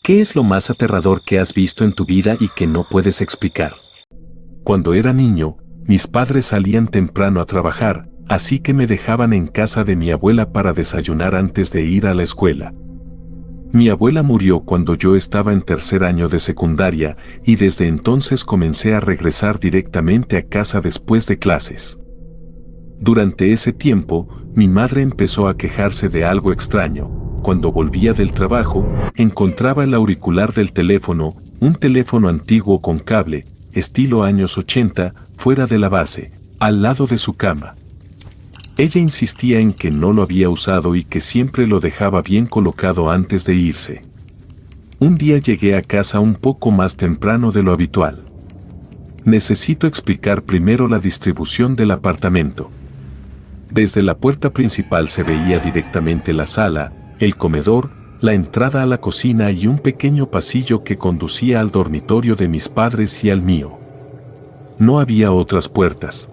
¿Qué es lo más aterrador que has visto en tu vida y que no puedes explicar? Cuando era niño, mis padres salían temprano a trabajar, así que me dejaban en casa de mi abuela para desayunar antes de ir a la escuela. Mi abuela murió cuando yo estaba en tercer año de secundaria y desde entonces comencé a regresar directamente a casa después de clases. Durante ese tiempo, mi madre empezó a quejarse de algo extraño. Cuando volvía del trabajo, encontraba el auricular del teléfono, un teléfono antiguo con cable, estilo años 80, fuera de la base, al lado de su cama. Ella insistía en que no lo había usado y que siempre lo dejaba bien colocado antes de irse. Un día llegué a casa un poco más temprano de lo habitual. Necesito explicar primero la distribución del apartamento. Desde la puerta principal se veía directamente la sala, el comedor, la entrada a la cocina y un pequeño pasillo que conducía al dormitorio de mis padres y al mío. No había otras puertas.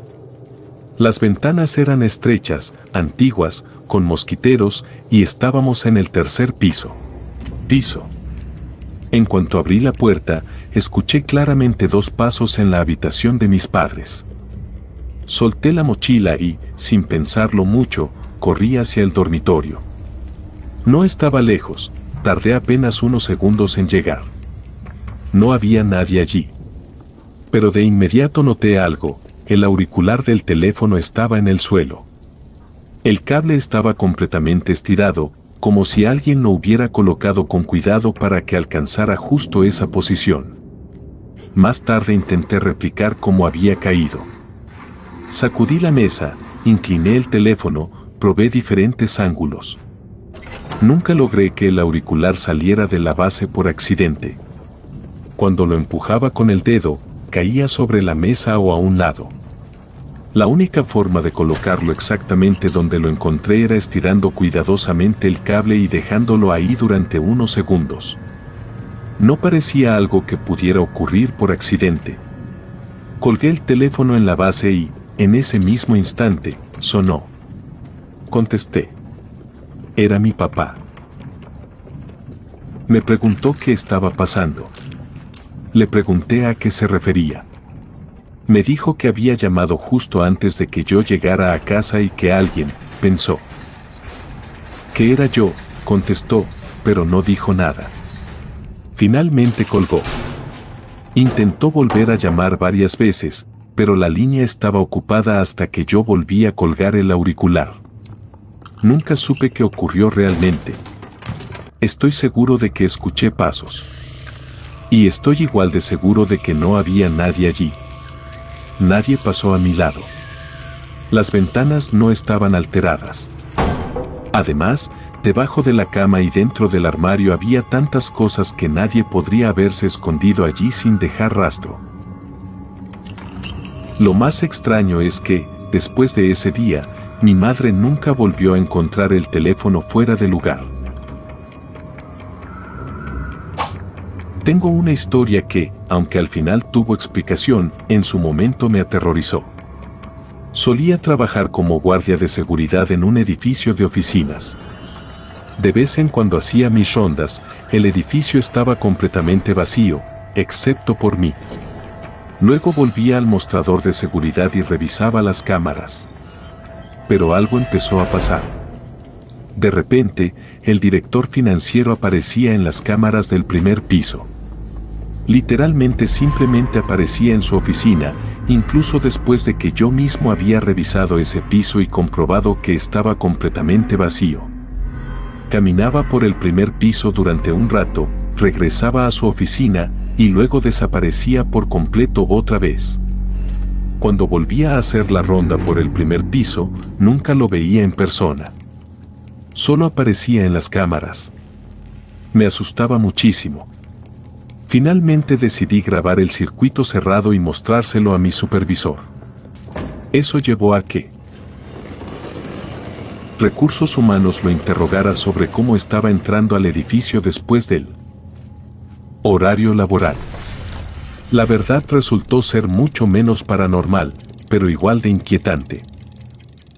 Las ventanas eran estrechas, antiguas, con mosquiteros y estábamos en el tercer piso. En cuanto abrí la puerta, escuché claramente dos pasos en la habitación de mis padres. Solté la mochila y, sin pensarlo mucho, corrí hacia el dormitorio. No estaba lejos, tardé apenas unos segundos en llegar. No había nadie allí. Pero de inmediato noté algo, el auricular del teléfono estaba en el suelo. El cable estaba completamente estirado, como si alguien lo hubiera colocado con cuidado para que alcanzara justo esa posición. Más tarde intenté replicar cómo había caído. Sacudí la mesa, incliné el teléfono, probé diferentes ángulos. Nunca logré que el auricular saliera de la base por accidente. Cuando lo empujaba con el dedo, caía sobre la mesa o a un lado. La única forma de colocarlo exactamente donde lo encontré era estirando cuidadosamente el cable y dejándolo ahí durante unos segundos. No parecía algo que pudiera ocurrir por accidente. Colgué el teléfono en la base y, en ese mismo instante, sonó. Contesté. Era mi papá. Me preguntó qué estaba pasando. Le pregunté a qué se refería. Me dijo que había llamado justo antes de que yo llegara a casa y que alguien, pensó. Que era yo, contestó, pero no dijo nada. Finalmente colgó. Intentó volver a llamar varias veces, pero la línea estaba ocupada hasta que yo volví a colgar el auricular. Nunca supe qué ocurrió realmente. Estoy seguro de que escuché pasos. Y estoy igual de seguro de que no había nadie allí. Nadie pasó a mi lado. Las ventanas no estaban alteradas. Además, debajo de la cama y dentro del armario había tantas cosas que nadie podría haberse escondido allí sin dejar rastro. Lo más extraño es que, después de ese día, mi madre nunca volvió a encontrar el teléfono fuera de lugar. Tengo una historia que, aunque al final tuvo explicación, en su momento me aterrorizó. Solía trabajar como guardia de seguridad en un edificio de oficinas. De vez en cuando hacía mis rondas, el edificio estaba completamente vacío, excepto por mí. Luego volvía al mostrador de seguridad y revisaba las cámaras. Pero algo empezó a pasar. De repente, el director financiero aparecía en las cámaras del primer piso. Literalmente simplemente aparecía en su oficina, incluso después de que yo mismo había revisado ese piso y comprobado que estaba completamente vacío. Caminaba por el primer piso durante un rato, regresaba a su oficina y luego desaparecía por completo otra vez. Cuando volvía a hacer la ronda por el primer piso, nunca lo veía en persona. Solo aparecía en las cámaras. Me asustaba muchísimo. Finalmente decidí grabar el circuito cerrado y mostrárselo a mi supervisor. Eso llevó a que Recursos Humanos lo interrogara sobre cómo estaba entrando al edificio después del horario laboral. La verdad resultó ser mucho menos paranormal, pero igual de inquietante.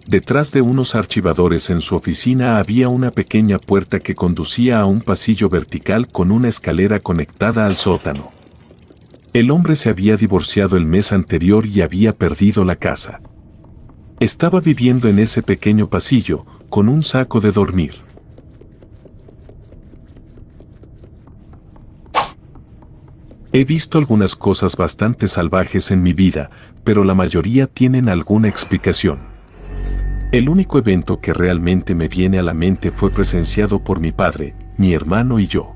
Detrás de unos archivadores en su oficina había una pequeña puerta que conducía a un pasillo vertical con una escalera conectada al sótano. El hombre se había divorciado el mes anterior y había perdido la casa. Estaba viviendo en ese pequeño pasillo, con un saco de dormir. He visto algunas cosas bastante salvajes en mi vida, pero la mayoría tienen alguna explicación. El único evento que realmente me viene a la mente fue presenciado por mi padre, mi hermano y yo.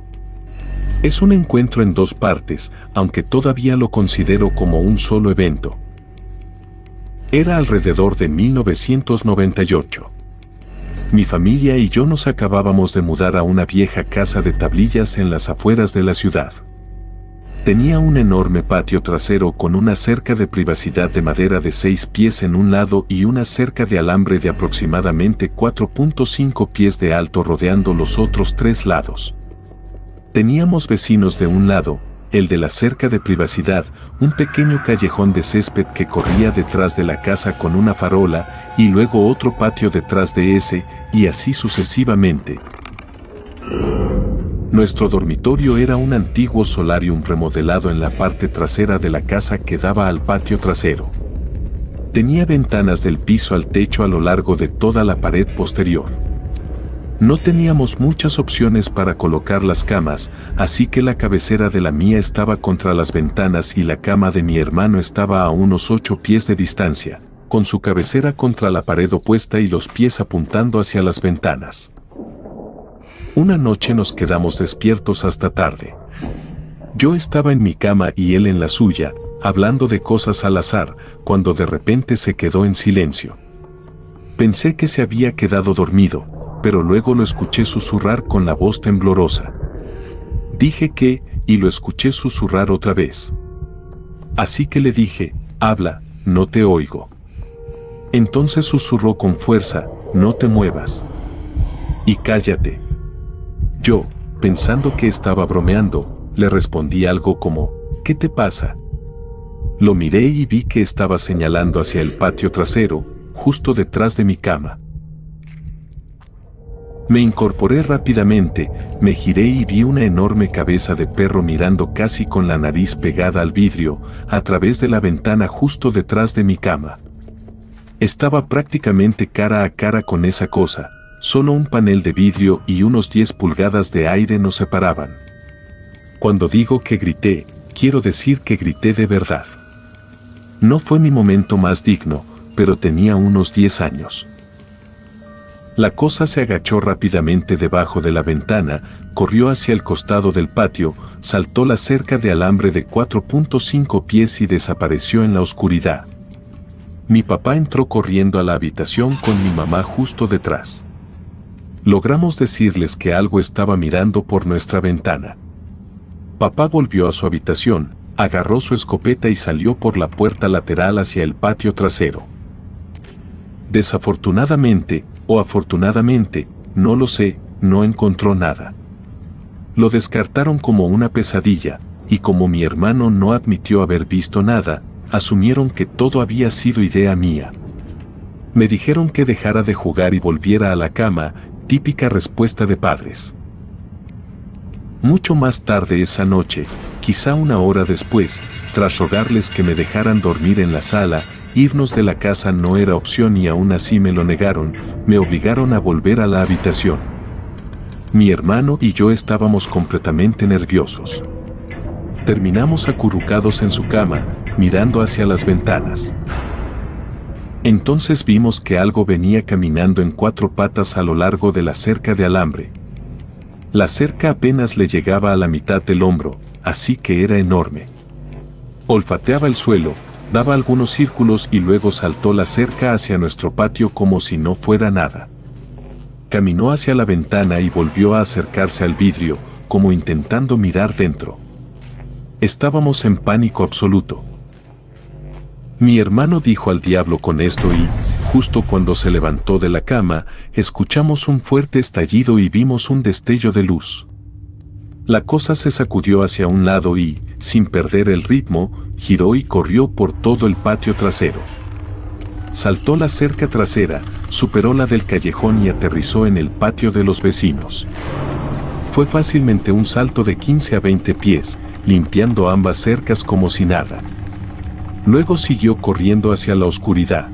Es un encuentro en dos partes, aunque todavía lo considero como un solo evento. Era alrededor de 1998. Mi familia y yo nos acabábamos de mudar a una vieja casa de tablillas en las afueras de la ciudad. Tenía un enorme patio trasero con una cerca de privacidad de madera de 6 pies en un lado y una cerca de alambre de aproximadamente 4.5 pies de alto rodeando los otros 3 lados. Teníamos vecinos de un lado, el de la cerca de privacidad, un pequeño callejón de césped que corría detrás de la casa con una farola y luego otro patio detrás de ese, y así sucesivamente. Nuestro dormitorio era un antiguo solarium remodelado en la parte trasera de la casa que daba al patio trasero. Tenía ventanas del piso al techo a lo largo de toda la pared posterior. No teníamos muchas opciones para colocar las camas, así que la cabecera de la mía estaba contra las ventanas y la cama de mi hermano estaba a unos 8 pies de distancia, con su cabecera contra la pared opuesta y los pies apuntando hacia las ventanas. Una noche nos quedamos despiertos hasta tarde. Yo estaba en mi cama y él en la suya, hablando de cosas al azar, cuando de repente se quedó en silencio. Pensé que se había quedado dormido, pero luego lo escuché susurrar con la voz temblorosa. Dije que, y lo escuché susurrar otra vez. Así que le dije, habla, no te oigo. Entonces susurró con fuerza, no te muevas. Y cállate. Yo, pensando que estaba bromeando, le respondí algo como, ¿qué te pasa? Lo miré y vi que estaba señalando hacia el patio trasero, justo detrás de mi cama. Me incorporé rápidamente, me giré y vi una enorme cabeza de perro mirando casi con la nariz pegada al vidrio, a través de la ventana justo detrás de mi cama. Estaba prácticamente cara a cara con esa cosa. Solo un panel de vidrio y unos 10 pulgadas de aire nos separaban. Cuando digo que grité, quiero decir que grité de verdad. No fue mi momento más digno, pero tenía unos 10 años. La cosa se agachó rápidamente debajo de la ventana, corrió hacia el costado del patio, saltó la cerca de alambre de 4.5 pies y desapareció en la oscuridad. Mi papá entró corriendo a la habitación con mi mamá justo detrás. Logramos decirles que algo estaba mirando por nuestra ventana. Papá volvió a su habitación, agarró su escopeta y salió por la puerta lateral hacia el patio trasero. Desafortunadamente, o afortunadamente, no lo sé, no encontró nada. Lo descartaron como una pesadilla, y como mi hermano no admitió haber visto nada, asumieron que todo había sido idea mía. Me dijeron que dejara de jugar y volviera a la cama, típica respuesta de padres. Mucho más tarde esa noche, quizá una hora después, tras rogarles que me dejaran dormir en la sala, irnos de la casa no era opción y aún así me lo negaron, me obligaron a volver a la habitación. Mi hermano y yo estábamos completamente nerviosos. Terminamos acurrucados en su cama, mirando hacia las ventanas. Entonces vimos que algo venía caminando en 4 patas a lo largo de la cerca de alambre. La cerca apenas le llegaba a la mitad del hombro, así que era enorme. Olfateaba el suelo, daba algunos círculos y luego saltó la cerca hacia nuestro patio como si no fuera nada. Caminó hacia la ventana y volvió a acercarse al vidrio, como intentando mirar dentro. Estábamos en pánico absoluto. Mi hermano dijo al diablo con esto y, justo cuando se levantó de la cama, escuchamos un fuerte estallido y vimos un destello de luz. La cosa se sacudió hacia un lado y, sin perder el ritmo, giró y corrió por todo el patio trasero. saltó la cerca trasera, superó la del callejón y aterrizó en el patio de los vecinos. Fue fácilmente un salto de 15 a 20 pies, limpiando ambas cercas como si nada. Luego siguió corriendo hacia la oscuridad.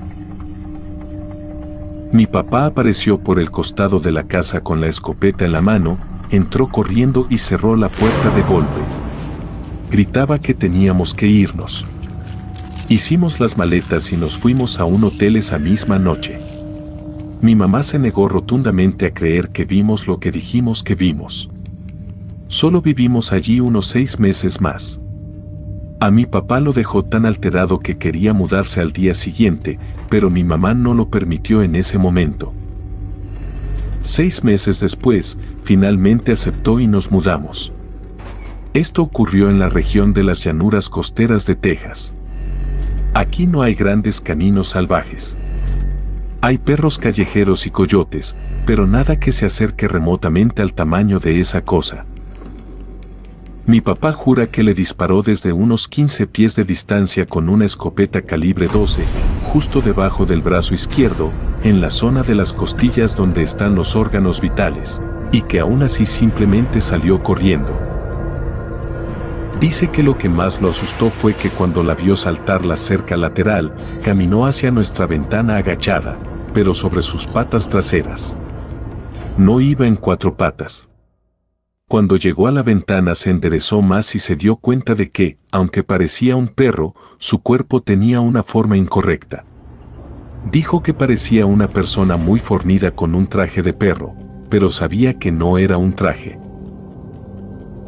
Mi papá apareció por el costado de la casa con la escopeta en la mano, entró corriendo y cerró la puerta de golpe. Gritaba que teníamos que irnos. Hicimos las maletas y nos fuimos a un hotel esa misma noche. Mi mamá se negó rotundamente a creer que vimos lo que dijimos que vimos. Solo vivimos allí unos 6 meses más. A mi papá lo dejó tan alterado que quería mudarse al día siguiente, pero mi mamá no lo permitió en ese momento. 6 meses después, finalmente aceptó y nos mudamos. Esto ocurrió en la región de las llanuras costeras de Texas. Aquí no hay grandes caninos salvajes. Hay perros callejeros y coyotes, pero nada que se acerque remotamente al tamaño de esa cosa. Mi papá jura que le disparó desde unos 15 pies de distancia con una escopeta calibre 12, justo debajo del brazo izquierdo, en la zona de las costillas donde están los órganos vitales, y que aún así simplemente salió corriendo. Dice que lo que más lo asustó fue que cuando la vio saltar la cerca lateral, caminó hacia nuestra ventana agachada, pero sobre sus patas traseras. No iba en 4 patas. Cuando llegó a la ventana se enderezó más y se dio cuenta de que, aunque parecía un perro, su cuerpo tenía una forma incorrecta. Dijo que parecía una persona muy fornida con un traje de perro, pero sabía que no era un traje.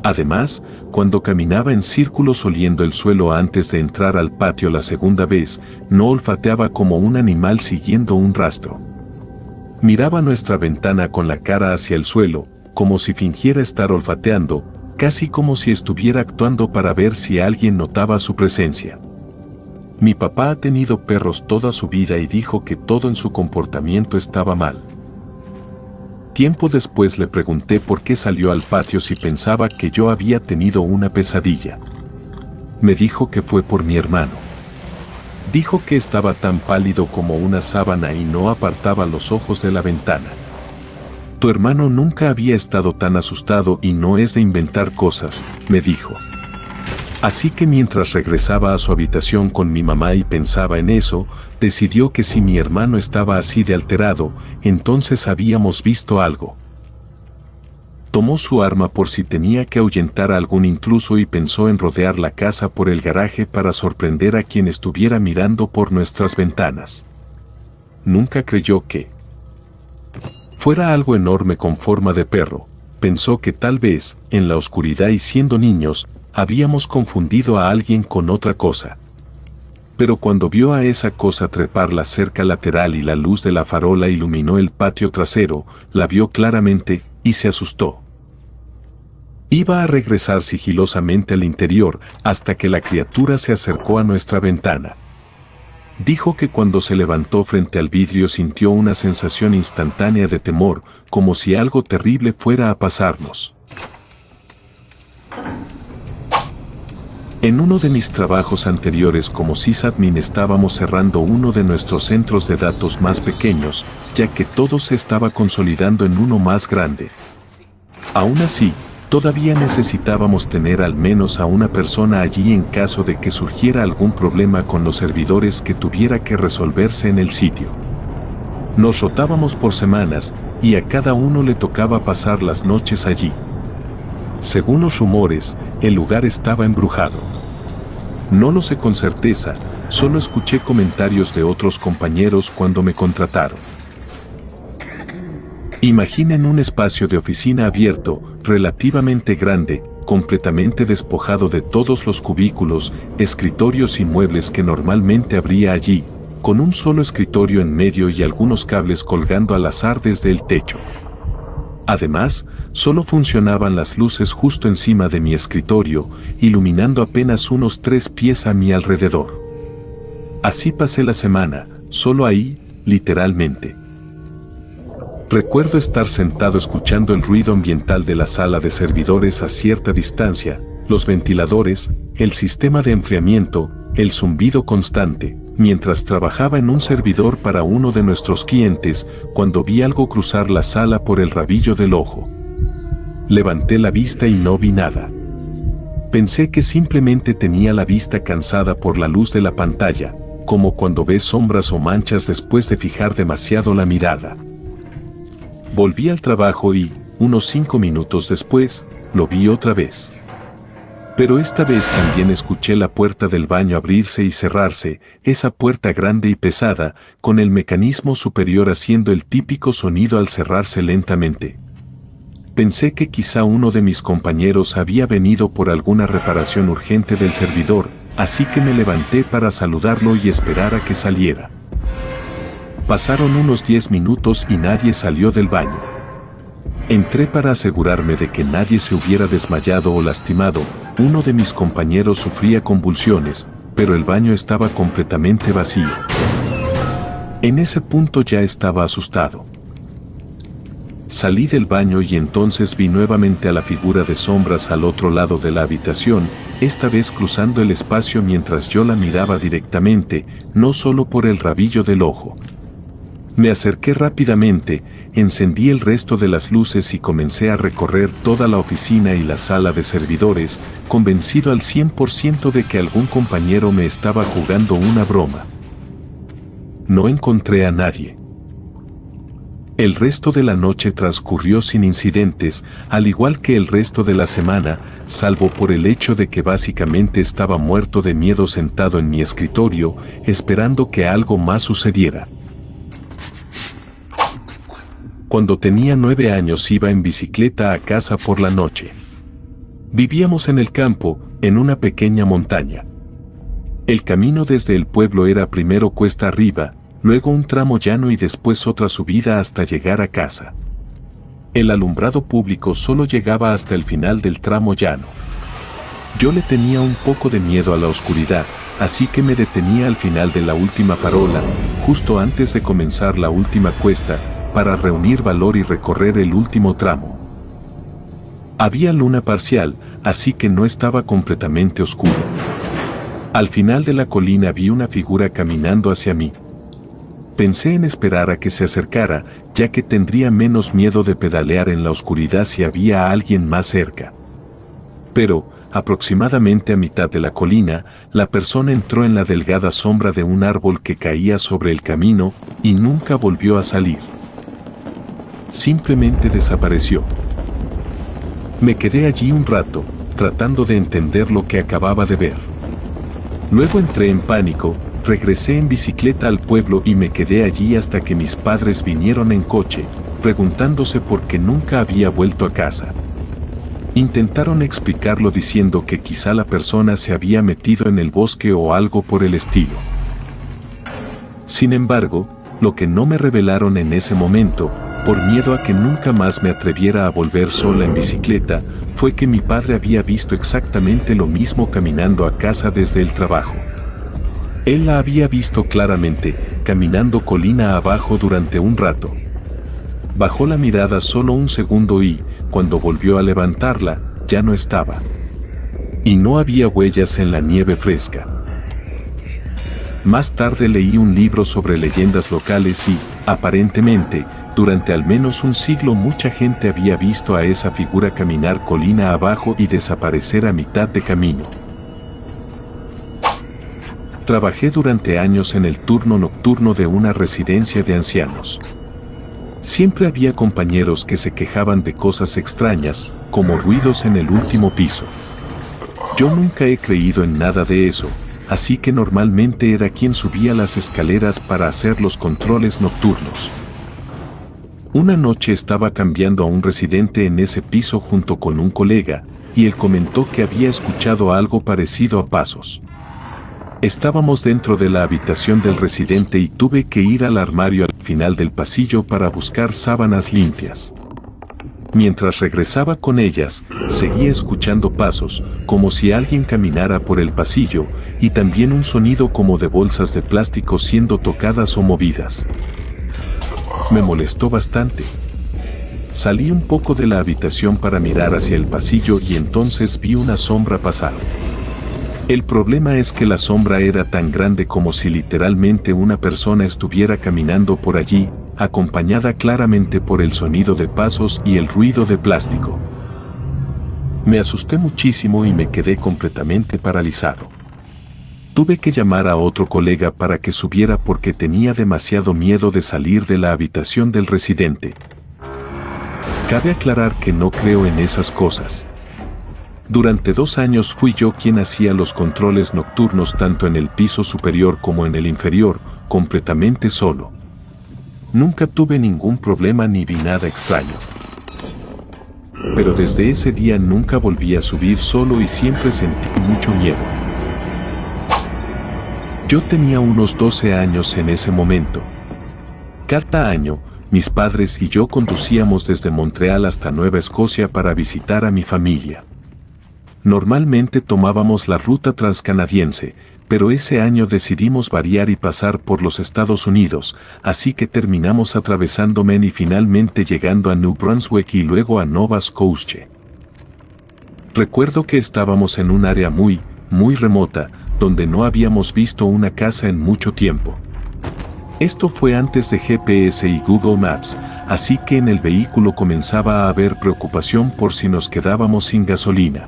Además, cuando caminaba en círculos oliendo el suelo antes de entrar al patio la segunda vez, no olfateaba como un animal siguiendo un rastro. Miraba nuestra ventana con la cara hacia el suelo, como si fingiera estar olfateando, casi como si estuviera actuando para ver si alguien notaba su presencia. Mi papá ha tenido perros toda su vida y dijo que todo en su comportamiento estaba mal. Tiempo después le pregunté por qué salió al patio si pensaba que yo había tenido una pesadilla. Me dijo que fue por mi hermano. Dijo que estaba tan pálido como una sábana y no apartaba los ojos de la ventana. Tu hermano nunca había estado tan asustado y no es de inventar cosas, me dijo. Así que mientras regresaba a su habitación con mi mamá y pensaba en eso, decidió que si mi hermano estaba así de alterado, entonces habíamos visto algo. Tomó su arma por si tenía que ahuyentar a algún intruso y pensó en rodear la casa por el garaje para sorprender a quien estuviera mirando por nuestras ventanas. Nunca creyó que fuera algo enorme con forma de perro. Pensó que tal vez, en la oscuridad y siendo niños, habíamos confundido a alguien con otra cosa. Pero cuando vio a esa cosa trepar la cerca lateral y la luz de la farola iluminó el patio trasero, la vio claramente y se asustó. Iba a regresar sigilosamente al interior hasta que la criatura se acercó a nuestra ventana. Dijo que cuando se levantó frente al vidrio sintió una sensación instantánea de temor, como si algo terrible fuera a pasarnos. En uno de mis trabajos anteriores como sysadmin estábamos cerrando uno de nuestros centros de datos más pequeños, ya que todo se estaba consolidando en uno más grande. Aún así, todavía necesitábamos tener al menos a una persona allí en caso de que surgiera algún problema con los servidores que tuviera que resolverse en el sitio. Nos rotábamos por semanas, y a cada uno le tocaba pasar las noches allí. Según los rumores, el lugar estaba embrujado. No lo sé con certeza, solo escuché comentarios de otros compañeros cuando me contrataron. Imaginen un espacio de oficina abierto, relativamente grande, completamente despojado de todos los cubículos, escritorios y muebles que normalmente habría allí, con un solo escritorio en medio y algunos cables colgando al azar desde el techo. Además, solo funcionaban las luces justo encima de mi escritorio, iluminando apenas unos 3 pies a mi alrededor. Así pasé la semana, solo ahí, literalmente. Recuerdo estar sentado escuchando el ruido ambiental de la sala de servidores a cierta distancia, los ventiladores, el sistema de enfriamiento, el zumbido constante, mientras trabajaba en un servidor para uno de nuestros clientes, cuando vi algo cruzar la sala por el rabillo del ojo. Levanté la vista y no vi nada. Pensé que simplemente tenía la vista cansada por la luz de la pantalla, como cuando ves sombras o manchas después de fijar demasiado la mirada. Volví al trabajo y, unos 5 minutos después, lo vi otra vez. Pero esta vez también escuché la puerta del baño abrirse y cerrarse, esa puerta grande y pesada, con el mecanismo superior haciendo el típico sonido al cerrarse lentamente. Pensé que quizá uno de mis compañeros había venido por alguna reparación urgente del servidor, así que me levanté para saludarlo y esperar a que saliera. Pasaron unos 10 minutos y nadie salió del baño. Entré para asegurarme de que nadie se hubiera desmayado o lastimado. Uno de mis compañeros sufría convulsiones, pero el baño estaba completamente vacío. En ese punto ya estaba asustado. Salí del baño y entonces vi nuevamente a la figura de sombras al otro lado de la habitación, esta vez cruzando el espacio mientras yo la miraba directamente, no solo por el rabillo del ojo. Me acerqué rápidamente, encendí el resto de las luces y comencé a recorrer toda la oficina y la sala de servidores, convencido al 100% de que algún compañero me estaba jugando una broma. No encontré a nadie. El resto de la noche transcurrió sin incidentes, al igual que el resto de la semana, salvo por el hecho de que básicamente estaba muerto de miedo sentado en mi escritorio, esperando que algo más sucediera. Cuando tenía 9 años iba en bicicleta a casa por la noche. Vivíamos en el campo, en una pequeña montaña. El camino desde el pueblo era primero cuesta arriba, luego un tramo llano y después otra subida hasta llegar a casa. El alumbrado público solo llegaba hasta el final del tramo llano. Yo le tenía un poco de miedo a la oscuridad, así que me detenía al final de la última farola, justo antes de comenzar la última cuesta, para reunir valor y recorrer el último tramo. Había luna parcial, así que no estaba completamente oscuro. Al final de la colina vi una figura caminando hacia mí. Pensé en esperar a que se acercara, ya que tendría menos miedo de pedalear en la oscuridad si había alguien más cerca. Pero, aproximadamente a mitad de la colina, la persona entró en la delgada sombra de un árbol que caía sobre el camino y nunca volvió a salir. Simplemente desapareció. Me quedé allí un rato, tratando de entender lo que acababa de ver. Luego entré en pánico, regresé en bicicleta al pueblo y me quedé allí hasta que mis padres vinieron en coche, preguntándose por qué nunca había vuelto a casa. Intentaron explicarlo diciendo que quizá la persona se había metido en el bosque o algo por el estilo. Sin embargo, lo que no me revelaron en ese momento, por miedo a que nunca más me atreviera a volver sola en bicicleta, fue que mi padre había visto exactamente lo mismo caminando a casa desde el trabajo. Él la había visto claramente, caminando colina abajo durante un rato. Bajó la mirada solo un segundo y, cuando volvió a levantarla, ya no estaba. Y no había huellas en la nieve fresca. Más tarde leí un libro sobre leyendas locales y, aparentemente, durante al menos un siglo mucha gente había visto a esa figura caminar colina abajo y desaparecer a mitad de camino. Trabajé durante años en el turno nocturno de una residencia de ancianos. Siempre había compañeros que se quejaban de cosas extrañas, como ruidos en el último piso. Yo nunca he creído en nada de eso, así que normalmente era quien subía las escaleras para hacer los controles nocturnos. Una noche estaba cambiando a un residente en ese piso junto con un colega, y él comentó que había escuchado algo parecido a pasos. Estábamos dentro de la habitación del residente y tuve que ir al armario al final del pasillo para buscar sábanas limpias. Mientras regresaba con ellas, seguía escuchando pasos, como si alguien caminara por el pasillo, y también un sonido como de bolsas de plástico siendo tocadas o movidas. Me molestó bastante. Salí un poco de la habitación para mirar hacia el pasillo y entonces vi una sombra pasar. El problema es que la sombra era tan grande como si literalmente una persona estuviera caminando por allí, acompañada claramente por el sonido de pasos y el ruido de plástico. Me asusté muchísimo y me quedé completamente paralizado. Tuve que llamar a otro colega para que subiera porque tenía demasiado miedo de salir de la habitación del residente. Cabe aclarar que no creo en esas cosas. Durante 2 años fui yo quien hacía los controles nocturnos tanto en el piso superior como en el inferior, completamente solo. Nunca tuve ningún problema ni vi nada extraño. Pero desde ese día nunca volví a subir solo y siempre sentí mucho miedo. Yo tenía unos 12 años en ese momento. Cada año, mis padres y yo conducíamos desde Montreal hasta Nueva Escocia para visitar a mi familia. Normalmente tomábamos la ruta transcanadiense, pero ese año decidimos variar y pasar por los Estados Unidos, así que terminamos atravesando Maine y finalmente llegando a New Brunswick y luego a Nova Scotia. Recuerdo que estábamos en un área muy remota, donde no habíamos visto una casa en mucho tiempo. Esto fue antes de GPS y Google Maps, así que en el vehículo comenzaba a haber preocupación por si nos quedábamos sin gasolina.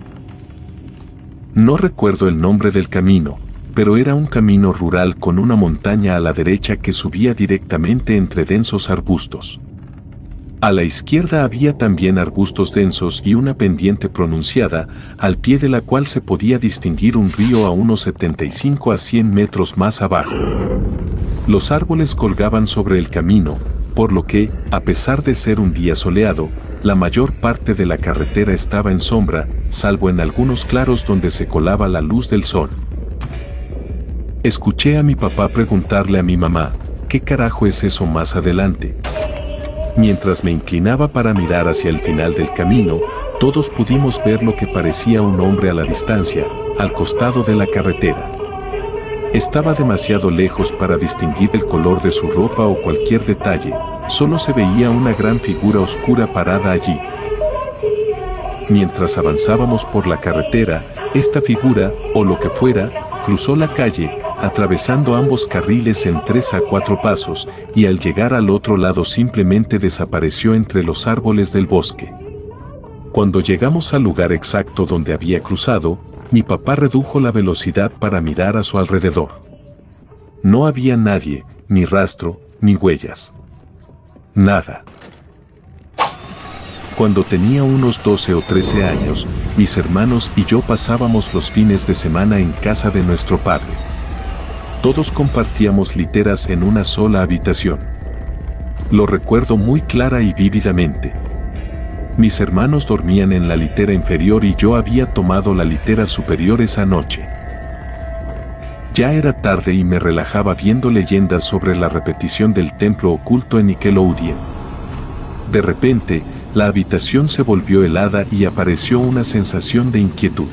No recuerdo el nombre del camino, pero era un camino rural con una montaña a la derecha que subía directamente entre densos arbustos. A la izquierda había también arbustos densos y una pendiente pronunciada, al pie de la cual se podía distinguir un río a unos 75 a 100 metros más abajo. Los árboles colgaban sobre el camino, por lo que, a pesar de ser un día soleado, la mayor parte de la carretera estaba en sombra, salvo en algunos claros donde se colaba la luz del sol. Escuché a mi papá preguntarle a mi mamá, ¿qué carajo es eso más adelante? Mientras me inclinaba para mirar hacia el final del camino, todos pudimos ver lo que parecía un hombre a la distancia, al costado de la carretera. Estaba demasiado lejos para distinguir el color de su ropa o cualquier detalle, solo se veía una gran figura oscura parada allí. Mientras avanzábamos por la carretera, esta figura, o lo que fuera, cruzó la calle, atravesando ambos carriles en 3 a 4 pasos, y al llegar al otro lado simplemente desapareció entre los árboles del bosque. Cuando llegamos al lugar exacto donde había cruzado, mi papá redujo la velocidad para mirar a su alrededor. No había nadie, ni rastro, ni huellas. Nada. Cuando tenía unos 12 o 13 años, mis hermanos y yo pasábamos los fines de semana en casa de nuestro padre. Todos compartíamos literas en una sola habitación. Lo recuerdo muy clara y vívidamente. Mis hermanos dormían en la litera inferior y yo había tomado la litera superior esa noche. Ya era tarde y me relajaba viendo leyendas sobre la repetición del templo oculto en Nickelodeon. De repente, la habitación se volvió helada y apareció una sensación de inquietud.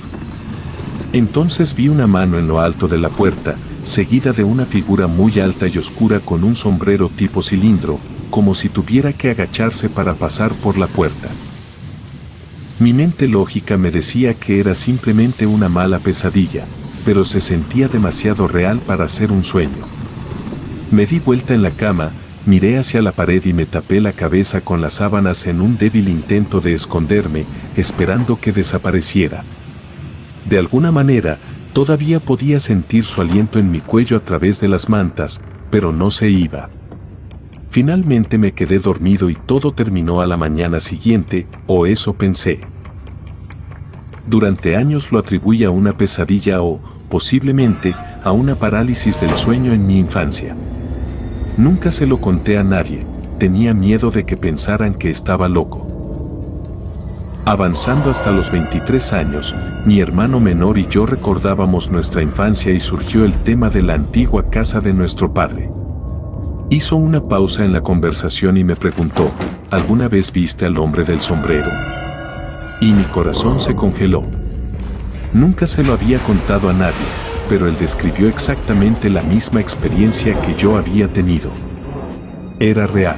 Entonces vi una mano en lo alto de la puerta, seguida de una figura muy alta y oscura con un sombrero tipo cilindro, como si tuviera que agacharse para pasar por la puerta. Mi mente lógica me decía que era simplemente una mala pesadilla, pero se sentía demasiado real para ser un sueño. Me di vuelta en la cama, miré hacia la pared y me tapé la cabeza con las sábanas en un débil intento de esconderme, esperando que desapareciera. De alguna manera, todavía podía sentir su aliento en mi cuello a través de las mantas, pero no se iba. Finalmente me quedé dormido y todo terminó a la mañana siguiente, o eso pensé. Durante años lo atribuí a una pesadilla o, posiblemente, a una parálisis del sueño en mi infancia. Nunca se lo conté a nadie, tenía miedo de que pensaran que estaba loco. Avanzando hasta los 23 años, mi hermano menor y yo recordábamos nuestra infancia y surgió el tema de la antigua casa de nuestro padre. Hizo una pausa en la conversación y me preguntó, ¿alguna vez viste al hombre del sombrero? Y mi corazón se congeló. Nunca se lo había contado a nadie, pero él describió exactamente la misma experiencia que yo había tenido. Era real.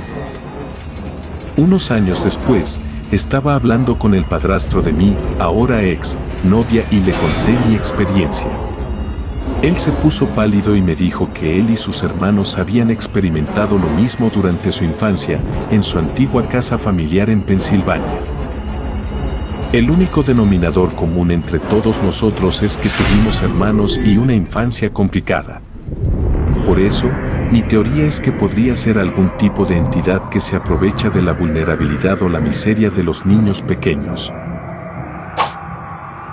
Unos años después, estaba hablando con el padrastro de mi, ahora ex, novia y le conté mi experiencia. Él se puso pálido y me dijo que él y sus hermanos habían experimentado lo mismo durante su infancia en su antigua casa familiar en Pensilvania. El único denominador común entre todos nosotros es que tuvimos hermanos y una infancia complicada. Por eso, mi teoría es que podría ser algún tipo de entidad que se aprovecha de la vulnerabilidad o la miseria de los niños pequeños.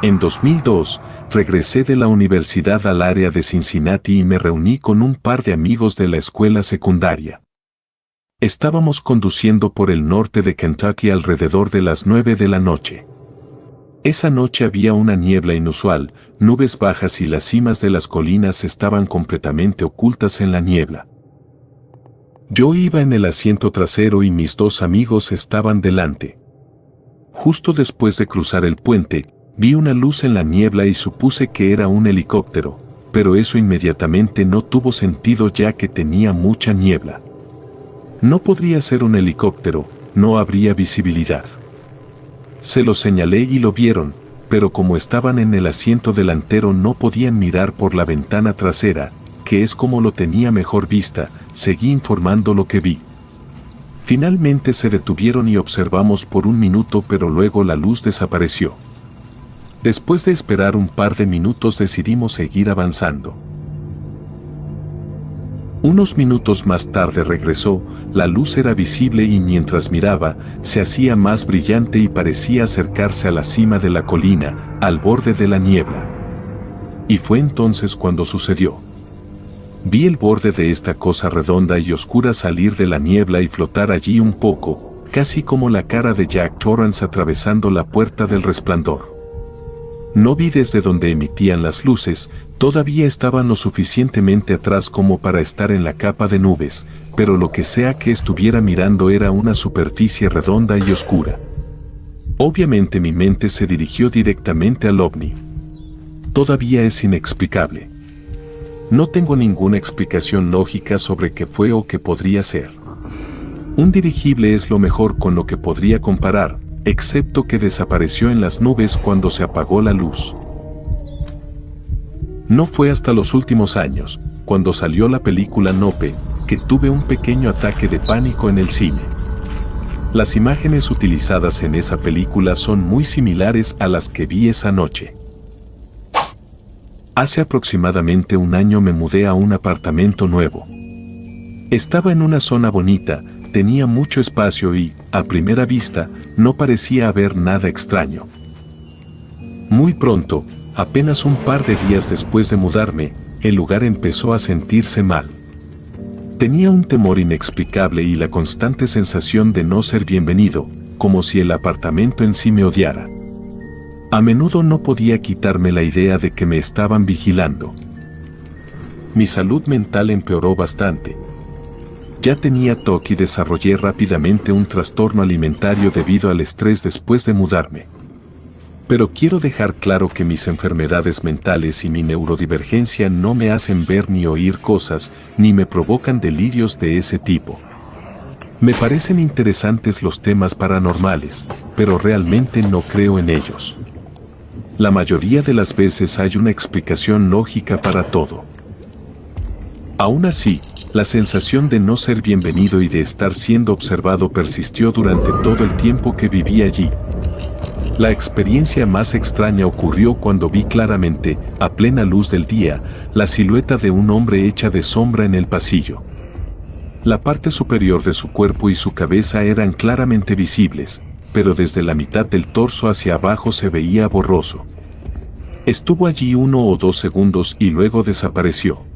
En 2002, regresé de la universidad al área de Cincinnati y me reuní con un par de amigos de la escuela secundaria. Estábamos conduciendo por el norte de Kentucky alrededor de las 9 de la noche. Esa noche había una niebla inusual, nubes bajas y las cimas de las colinas estaban completamente ocultas en la niebla. Yo iba en el asiento trasero y mis dos amigos estaban delante. Justo después de cruzar el puente, vi una luz en la niebla y supuse que era un helicóptero, pero eso inmediatamente no tuvo sentido ya que tenía mucha niebla. No podría ser un helicóptero, no habría visibilidad. Se lo señalé y lo vieron, pero como estaban en el asiento delantero no podían mirar por la ventana trasera, que es como lo tenía mejor vista, seguí informando lo que vi. Finalmente se detuvieron y observamos por un minuto, pero luego la luz desapareció. Después de esperar un par de minutos decidimos seguir avanzando. Unos minutos más tarde regresó, la luz era visible y mientras miraba, se hacía más brillante y parecía acercarse a la cima de la colina, al borde de la niebla. Y fue entonces cuando sucedió. Vi el borde de esta cosa redonda y oscura salir de la niebla y flotar allí un poco, casi como la cara de Jack Torrance atravesando la puerta del Resplandor. No vi desde donde emitían las luces, todavía estaban lo suficientemente atrás como para estar en la capa de nubes, pero lo que sea que estuviera mirando era una superficie redonda y oscura. Obviamente mi mente se dirigió directamente al ovni. Todavía es inexplicable. No tengo ninguna explicación lógica sobre qué fue o qué podría ser. Un dirigible es lo mejor con lo que podría comparar, excepto que desapareció en las nubes cuando se apagó la luz. No fue hasta los últimos años, cuando salió la película Nope, que tuve un pequeño ataque de pánico en el cine. Las imágenes utilizadas en esa película son muy similares a las que vi esa noche. Hace aproximadamente un año me mudé a un apartamento nuevo. Estaba en una zona bonita, tenía mucho espacio y, a primera vista, no parecía haber nada extraño. Muy pronto, apenas un par de días después de mudarme, el lugar empezó a sentirse mal. Tenía un temor inexplicable y la constante sensación de no ser bienvenido, como si el apartamento en sí me odiara. A menudo no podía quitarme la idea de que me estaban vigilando. Mi salud mental empeoró bastante. Ya tenía TOC y desarrollé rápidamente un trastorno alimentario debido al estrés después de mudarme. Pero quiero dejar claro que mis enfermedades mentales y mi neurodivergencia no me hacen ver ni oír cosas, ni me provocan delirios de ese tipo. Me parecen interesantes los temas paranormales, pero realmente no creo en ellos. La mayoría de las veces hay una explicación lógica para todo. Aún así, la sensación de no ser bienvenido y de estar siendo observado persistió durante todo el tiempo que viví allí. La experiencia más extraña ocurrió cuando vi claramente, a plena luz del día, la silueta de un hombre hecha de sombra en el pasillo. La parte superior de su cuerpo y su cabeza eran claramente visibles, pero desde la mitad del torso hacia abajo se veía borroso. Estuvo allí 1 o 2 segundos y luego desapareció.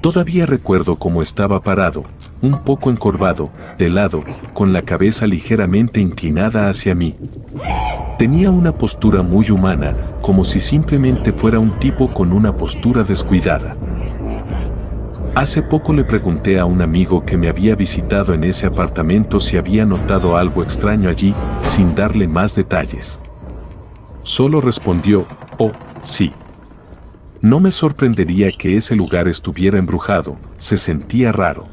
Todavía recuerdo cómo estaba parado, un poco encorvado, de lado, con la cabeza ligeramente inclinada hacia mí. Tenía una postura muy humana, como si simplemente fuera un tipo con una postura descuidada. Hace poco le pregunté a un amigo que me había visitado en ese apartamento si había notado algo extraño allí, sin darle más detalles. Solo respondió, oh, sí. No me sorprendería que ese lugar estuviera embrujado, se sentía raro.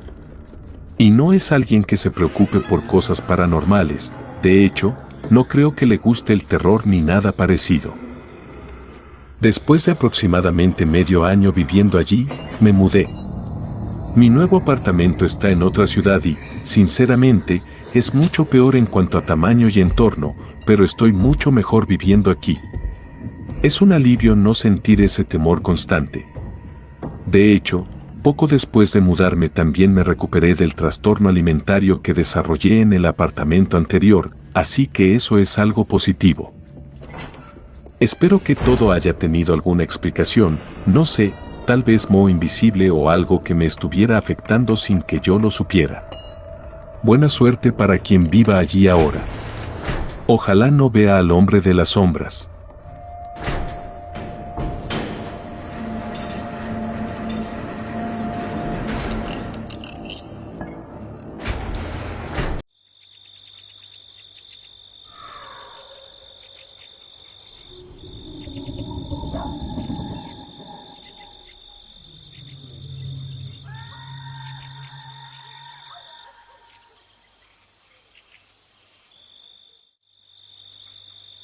Y no es alguien que se preocupe por cosas paranormales, de hecho, no creo que le guste el terror ni nada parecido. Después de aproximadamente medio año viviendo allí, me mudé. Mi nuevo apartamento está en otra ciudad y, sinceramente, es mucho peor en cuanto a tamaño y entorno, pero estoy mucho mejor viviendo aquí. Es un alivio no sentir ese temor constante. De hecho, poco después de mudarme también me recuperé del trastorno alimentario que desarrollé en el apartamento anterior, así que eso es algo positivo. Espero que todo haya tenido alguna explicación, no sé, tal vez moho invisible o algo que me estuviera afectando sin que yo lo supiera. Buena suerte para quien viva allí ahora. Ojalá no vea al hombre de las sombras.